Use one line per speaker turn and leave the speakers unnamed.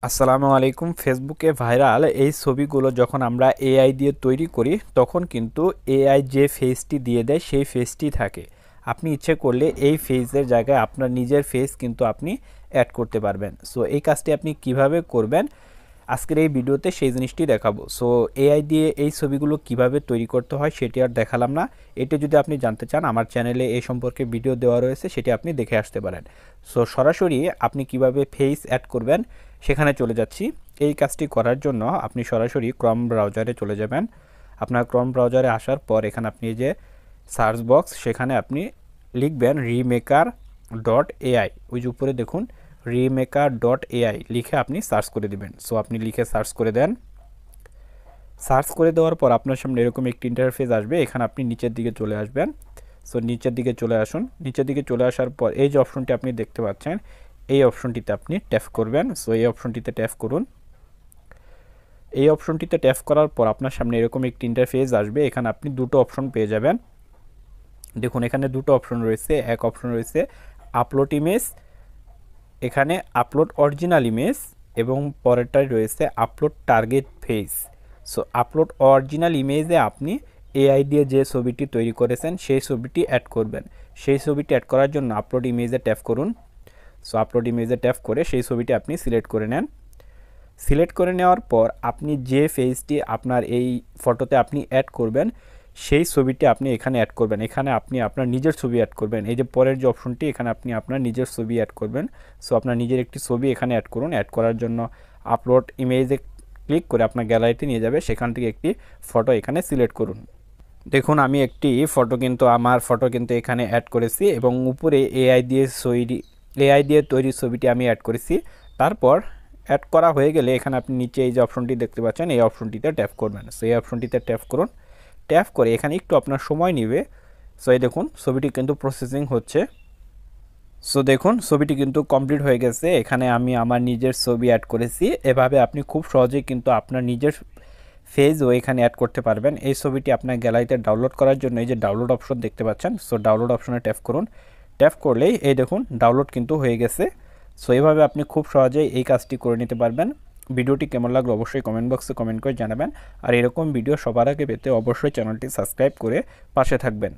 আসসালামু আলাইকুম। ফেসবুকে ভাইরাল এই ছবিগুলো যখন আমরা এআই দিয়ে তৈরি করি তখন কিন্তু এআই যে ফেসটি দিয়ে দেয় সেই ফেসটি থাকে। আপনি ইচ্ছে করলে এই ফেসের জায়গায় আপনার নিজের ফেস কিন্তু আপনি অ্যাড করতে পারবেন। সো এই কাজটি আপনি কিভাবে করবেন আজকের এই ভিডিওতে সেই জিনিসটি দেখাবো। সো এআই দিয়ে এই ছবিগুলো কিভাবে তৈরি করতে হয় সেটি আর দেখালাম না। এটা যদি আপনি জানতে চান আমার চ্যানেলে এই সম্পর্কে ভিডিও দেওয়া রয়েছে, সেটি আপনি দেখে আসতে পারেন। সো সরাসরি আপনি কিভাবে ফেস অ্যাড করবেন সেখানে চলে যাচ্ছি। এই কাজটি করার জন্য আপনি সরাসরি ক্রোম ব্রাউজারে চলে যাবেন। আপনার ক্রোম ব্রাউজারে আসার পর এখানে আপনি যে সার্চ বক্স সেখানে আপনি লিখবেন রিমেকার.এআই। ওই যে উপরে দেখুন রিমেকার.এআই লিখে আপনি সার্চ করে দিবেন। সো আপনি লিখে সার্চ করে দেন। সার্চ করে দেওয়ার পর আপনার সামনে এরকম একটি ইন্টারফেস আসবে। এখানে আপনি নিচের দিকে চলে আসবেন। সো নিচের দিকে চলে আসুন। নিচের দিকে চলে আসার পর এই যে অপশনটি আপনি দেখতে পাচ্ছেন এই অপশনটিতে আপনি ট্যাপ করবেন। সো এই অপশনটিতে ট্যাপ করুন। এই অপশনটিতে ট্যাপ করার পর আপনার সামনে এরকম একটি ইন্টারফেস আসবে। এখানে আপনি দুটো অপশন পেয়ে যাবেন। দেখুন এখানে দুটো অপশন রয়েছে। এক অপশন রয়েছে আপলোড ইমেজ, এখানে আপলোড অরিজিনাল ইমেজ, এবং পরেরটাই রয়েছে upload target face. So upload original ইমেজে আপনি এআই দিয়ে যে ছবিটি তৈরি করেছেন সেই ছবিটি অ্যাড করবেন। সেই ছবিটি অ্যাড করার জন্য আপলোড ইমেজে ট্যাপ করুন। সো আপলোড ইমেজে ট্যাপ করে সেই ছবিটি আপনি সিলেক্ট করে নেন। সিলেক্ট করে নেওয়ার পর আপনি যে ফেসটি আপনার এই ফটোতে আপনি অ্যাড করবেন সেই ছবিটি আপনি এখানে অ্যাড করবেন। এখানে আপনি আপনার নিজের ছবি অ্যাড করবেন। এই যে পরের যে অপশনটি এখানে আপনি আপনার নিজের ছবি অ্যাড করবেন। সো আপনার নিজের একটি ছবি এখানে অ্যাড করুন। অ্যাড করার জন্য আপলোড ইমেজে ক্লিক করে আপনার গ্যালারিতে নিয়ে যাবে। সেখান থেকে একটি ফটো এখানে সিলেক্ট করুন। দেখুন আমি একটি আমার ফটো কিন্তু এখানে অ্যাড করেছি এবং উপরে এআই দিয়ে তৈরি ছবিটি আমি অ্যাড করেছি। তারপর অ্যাড করা হয়ে গেলে এখানে আপনি নিচে এই যে অপশনটি দেখতে পাচ্ছেন এই অপশনটিতে ট্যাপ করবেন। সো এই অপশনটিতে ট্যাপ করুন। ট্যাপ করে এখানে একটু আপনার সময় নেবে। সো এই দেখুন ছবিটি কিন্তু প্রসেসিং হচ্ছে। সো দেখুন ছবিটি কিন্তু কমপ্লিট হয়ে গেছে। এখানে আমি আমার নিজের ছবি অ্যাড করেছি। এভাবে আপনি খুব সহজেই কিন্তু আপনার নিজের ফেজও এখানে অ্যাড করতে পারবেন। এই ছবিটি আপনার গ্যালারিতে ডাউনলোড করার জন্য এই যে ডাউনলোড অপশন দেখতে পাচ্ছেন। সো ডাউনলোড অপশনে ট্যাপ করুন। ট্যাপ করলেই এই দেখুন ডাউনলোড কিন্তু হয়ে গেছে। সো এইভাবে আপনি খুব সহজেই এই কাজটি করে নিতে পারবেন। ভিডিওটি কেমন লাগলো অবশ্যই কমেন্ট বক্সে কমেন্ট করে জানাবেন। আর এরকম ভিডিও সবার আগে পেতে অবশ্যই চ্যানেলটি সাবস্ক্রাইব করে পাশে থাকবেন।